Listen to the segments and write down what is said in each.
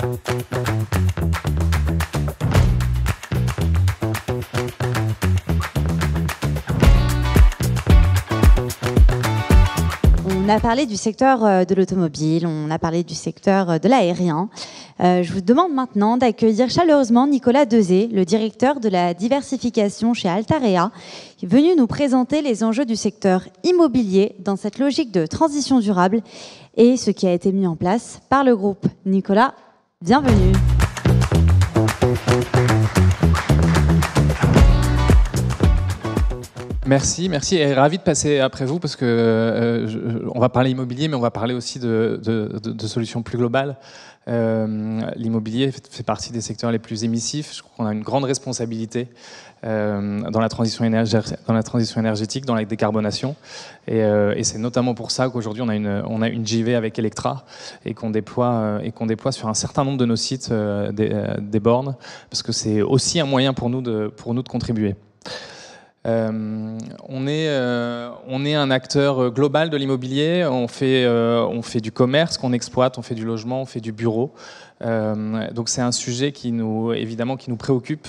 On a parlé du secteur de l'automobile, on a parlé du secteur de l'aérien. Je vous demande maintenant d'accueillir chaleureusement Nicolas Dezé, le directeur de la diversification chez Altarea, qui est venu nous présenter les enjeux du secteur immobilier dans cette logique de transition durable et ce qui a été mis en place par le groupe. Nicolas, bienvenue. Merci et ravi de passer après vous parce que on va parler immobilier, mais on va parler aussi de solutions plus globales. L'immobilier fait partie des secteurs les plus émissifs. Je crois qu'on a une grande responsabilité dans la transition énergétique, dans la décarbonation. Et c'est notamment pour ça qu'aujourd'hui on a une JV avec Electra et qu'on déploie sur un certain nombre de nos sites des bornes, parce que c'est aussi un moyen pour nous de contribuer. On est un acteur global de l'immobilier, on fait du commerce qu'on exploite, on fait du logement, on fait du bureau. Donc c'est un sujet qui nous préoccupe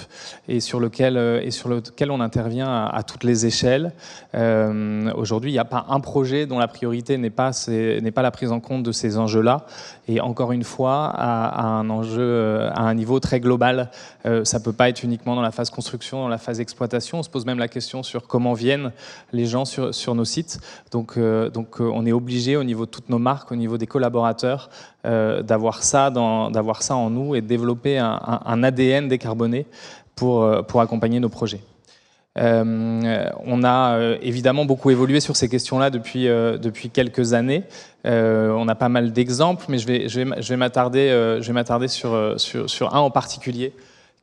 et sur lequel on intervient à toutes les échelles. Aujourd'hui, il n'y a pas un projet dont la priorité n'est pas la prise en compte de ces enjeux-là. Et encore une fois, à un niveau très global. Ça ne peut pas être uniquement dans la phase construction, dans la phase exploitation. On se pose même la question sur comment viennent les gens sur nos sites. Donc on est obligé au niveau de toutes nos marques, au niveau des collaborateurs, d'avoir ça en nous et de développer un ADN décarboné pour accompagner nos projets. On a évidemment beaucoup évolué sur ces questions-là depuis quelques années. On a pas mal d'exemples, mais je vais m'attarder sur un en particulier,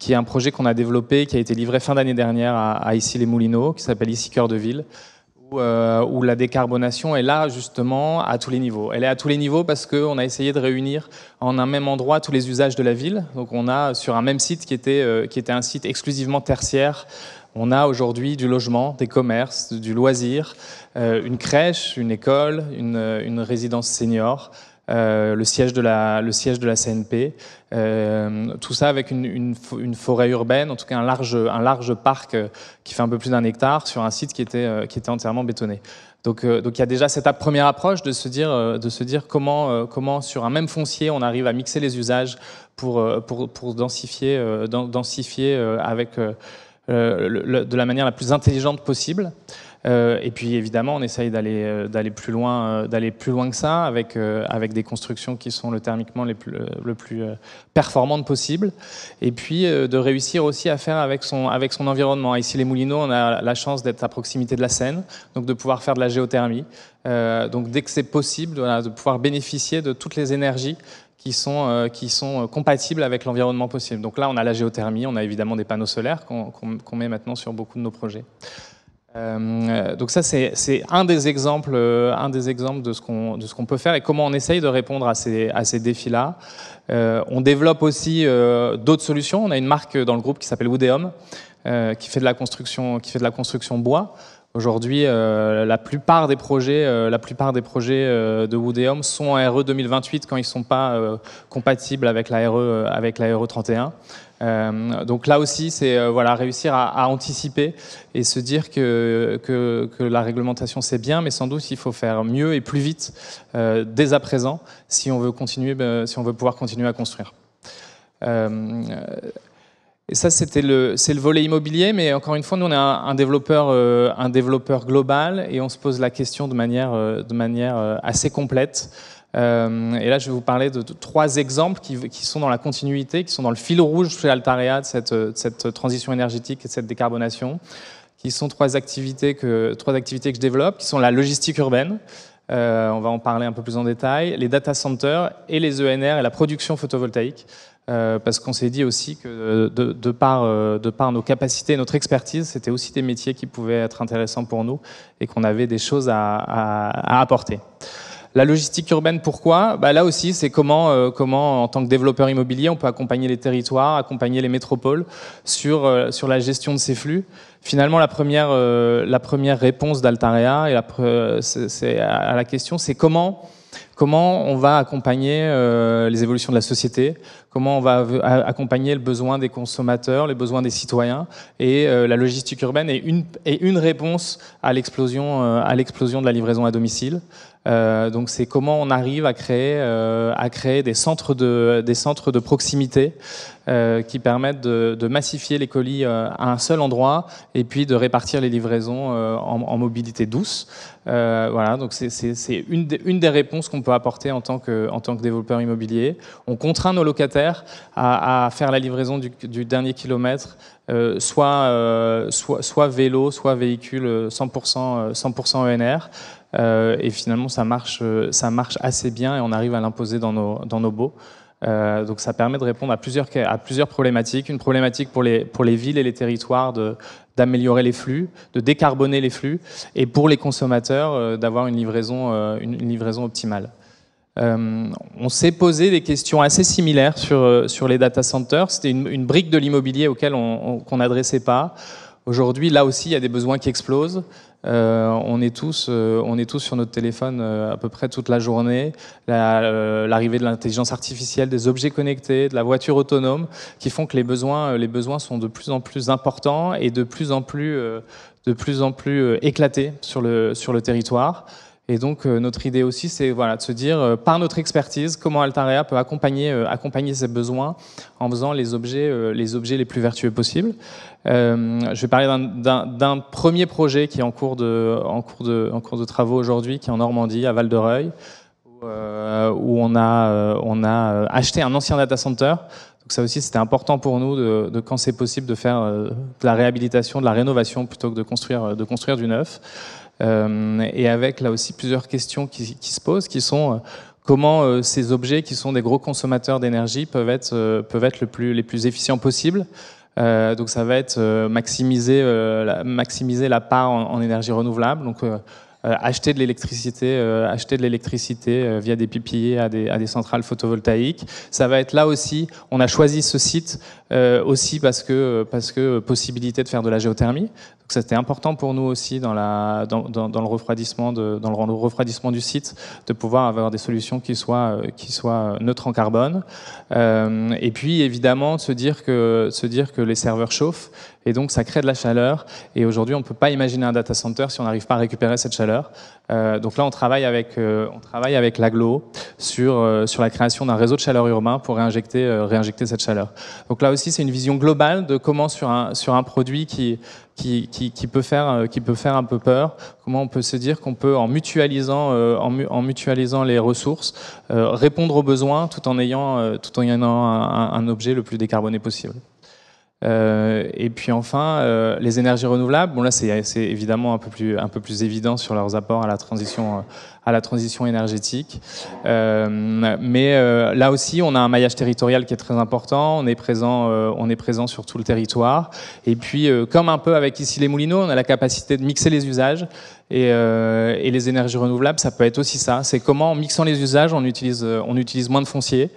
qui est un projet qu'on a développé, qui a été livré fin d'année dernière à Issy-les-Moulineaux, qui s'appelle Issy Cœur de Ville, où la décarbonation est là justement à tous les niveaux. Elle est à tous les niveaux parce qu'on a essayé de réunir en un même endroit tous les usages de la ville. Donc on a sur un même site qui était un site exclusivement tertiaire, on a aujourd'hui du logement, des commerces, du loisir, une crèche, une école, une résidence senior, le siège de la CNP, tout ça avec une forêt urbaine, en tout cas un large parc qui fait un peu plus d'1 hectare sur un site qui était entièrement bétonné. Donc il y a déjà cette première approche de se dire comment sur un même foncier on arrive à mixer les usages pour densifier avec de la manière la plus intelligente possible. Et puis évidemment, on essaye d'aller plus loin que ça, avec des constructions qui sont thermiquement le plus performantes possible. Et puis de réussir aussi à faire avec son environnement. Ici, les Moulineaux, on a la chance d'être à proximité de la Seine, donc de pouvoir faire de la géothermie. Donc dès que c'est possible, de pouvoir bénéficier de toutes les énergies qui sont compatibles avec l'environnement possible. Donc là, on a la géothermie, on a évidemment des panneaux solaires qu'on met maintenant sur beaucoup de nos projets. Donc ça, c'est un des exemples de ce qu'on peut faire et comment on essaye de répondre à ces défis-là. On développe aussi d'autres solutions. On a une marque dans le groupe qui s'appelle Woodeum, qui fait de la construction bois. Aujourd'hui, la plupart des projets de Woodeum sont en RE 2028 quand ils ne sont pas compatibles avec la RE 31. Donc là aussi, c'est réussir à anticiper et se dire que la réglementation c'est bien, mais sans doute il faut faire mieux et plus vite dès à présent si on veut pouvoir continuer à construire. Et ça, c'est le volet immobilier, mais encore une fois, nous, on est un développeur global et on se pose la question de manière assez complète. Et là, je vais vous parler de 3 exemples qui sont dans la continuité, qui sont dans le fil rouge chez Altarea de cette transition énergétique et de cette décarbonation, qui sont 3 activités que je développe, qui sont la logistique urbaine, on va en parler un peu plus en détail, les data centers et les ENR et la production photovoltaïque. Parce qu'on s'est dit aussi que de par nos capacités et notre expertise, c'était aussi des métiers qui pouvaient être intéressants pour nous et qu'on avait des choses à apporter. La logistique urbaine, pourquoi ? Là aussi, c'est comment, en tant que développeur immobilier, on peut accompagner les territoires, accompagner les métropoles sur la gestion de ces flux. Finalement, la première réponse d'Altarea c'est à la question, c'est comment on va accompagner les évolutions de la société, comment on va accompagner le besoin des consommateurs, les besoins des citoyens, et la logistique urbaine est une réponse à l'explosion de la livraison à domicile. Donc c'est comment on arrive à créer des centres de proximité qui permettent de massifier les colis à un seul endroit et puis de répartir les livraisons en mobilité douce. Voilà, donc c'est une des réponses qu'on peut apporter en tant que développeur immobilier. On contraint nos locataires à faire la livraison du dernier kilomètre, soit vélo, soit véhicule 100% ENR. Et finalement, ça marche assez bien et on arrive à l'imposer dans nos baux. Donc ça permet de répondre à plusieurs problématiques. Une problématique pour les villes et les territoires d'améliorer les flux, de décarboner les flux, et pour les consommateurs d'avoir une livraison optimale. On s'est posé des questions assez similaires sur les data centers. C'était une brique de l'immobilier qu'on n'adressait pas. Aujourd'hui, là aussi, il y a des besoins qui explosent. On est tous sur notre téléphone à peu près toute la journée. L'arrivée de l'intelligence artificielle, des objets connectés, de la voiture autonome, qui font que les besoins sont de plus en plus importants et de plus en plus éclatés sur le territoire. Et donc notre idée aussi, c'est de se dire, par notre expertise, comment Altarea peut accompagner ces besoins en faisant les objets les plus vertueux possibles. Je vais parler d'un premier projet qui est en cours de travaux aujourd'hui, qui est en Normandie, à Val-de-Reuil, où on a acheté un ancien data center. Donc ça aussi, c'était important pour nous de quand c'est possible de faire de la réhabilitation, de la rénovation plutôt que de construire du neuf. Et avec là aussi plusieurs questions qui se posent, qui sont comment ces objets qui sont des gros consommateurs d'énergie peuvent être les plus efficients possibles. Donc ça va être maximiser la part en énergie renouvelable. Donc acheter de l'électricité via des PPA à des centrales photovoltaïques. Ça va être là aussi, on a choisi ce site aussi parce que possibilité de faire de la géothermie. Donc c'était important pour nous aussi dans le refroidissement du site, de pouvoir avoir des solutions qui soient neutres en carbone. Et puis évidemment de se dire que les serveurs chauffent et donc ça crée de la chaleur. Et aujourd'hui on ne peut pas imaginer un data center si on n'arrive pas à récupérer cette chaleur. Donc là on travaille avec l'Aglo sur la création d'un réseau de chaleur urbain pour réinjecter cette chaleur. Donc là aussi c'est une vision globale de comment sur un produit qui peut faire un peu peur, comment on peut se dire qu'on peut en mutualisant les ressources répondre aux besoins tout en ayant un objet le plus décarboné possible. Et puis enfin, les énergies renouvelables. Bon là, c'est évidemment un peu plus évident sur leurs apports à la transition énergétique. Mais là aussi, on a un maillage territorial qui est très important. On est présent sur tout le territoire. Et puis, comme un peu avec Issy-les-Moulineaux, on a la capacité de mixer les usages. Et les énergies renouvelables, ça peut être aussi ça. C'est comment, en mixant les usages, on utilise moins de foncier.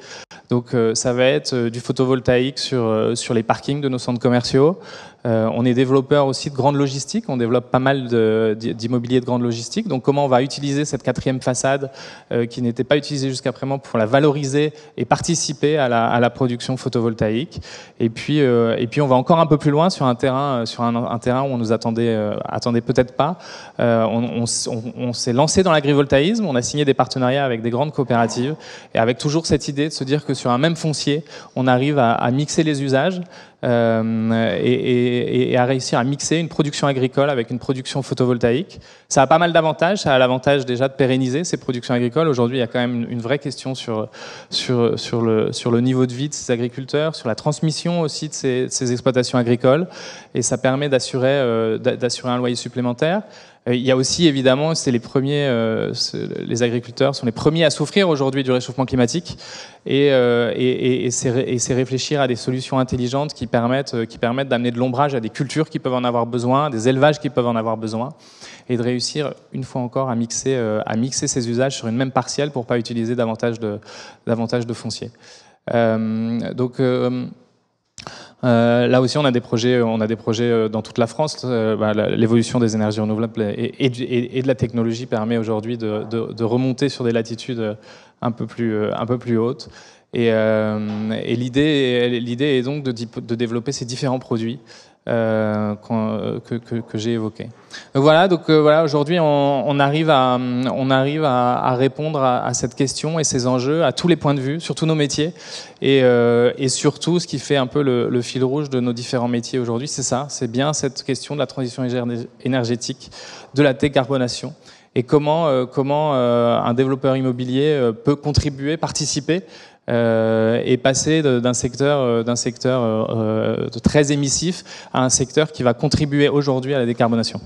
Donc ça va être du photovoltaïque sur les parkings de nos centres commerciaux. On est développeur aussi de grande logistique, on développe pas mal d'immobilier de grande logistique. Donc comment on va utiliser cette quatrième façade qui n'était pas utilisée jusqu'à présent pour la valoriser et participer à la production photovoltaïque. Et puis on va encore un peu plus loin sur un terrain où on nous attendait peut-être pas. On s'est lancé dans l'agrivoltaïsme, on a signé des partenariats avec des grandes coopératives et avec toujours cette idée de se dire que sur un même foncier, on arrive à mixer les usages et à réussir à mixer une production agricole avec une production photovoltaïque. Ça a pas mal d'avantages. Ça a l'avantage déjà de pérenniser ces productions agricoles. Aujourd'hui, il y a quand même une vraie question sur le niveau de vie de ces agriculteurs, sur la transmission aussi de ces exploitations agricoles. Et ça permet d'assurer un loyer supplémentaire. Il y a aussi, évidemment, les agriculteurs sont les premiers à souffrir aujourd'hui du réchauffement climatique et c'est réfléchir à des solutions intelligentes qui permettent d'amener de l'ombrage à des cultures qui peuvent en avoir besoin, des élevages qui peuvent en avoir besoin, et de réussir, une fois encore, à mixer ces usages sur une même parcelle pour ne pas utiliser davantage de foncier. Là aussi, on a des projets dans toute la France. L'évolution des énergies renouvelables et de la technologie permet aujourd'hui de remonter sur des latitudes un peu plus hautes. Et l'idée est donc de développer ces différents produits que j'ai évoqués. Donc voilà, aujourd'hui on arrive à répondre à cette question et ces enjeux à tous les points de vue, sur tous nos métiers, et surtout ce qui fait un peu le fil rouge de nos différents métiers aujourd'hui, c'est ça, c'est bien cette question de la transition énergétique, de la décarbonation, et comment un développeur immobilier peut contribuer, participer, et passer d'un secteur très émissif à un secteur qui va contribuer aujourd'hui à la décarbonation.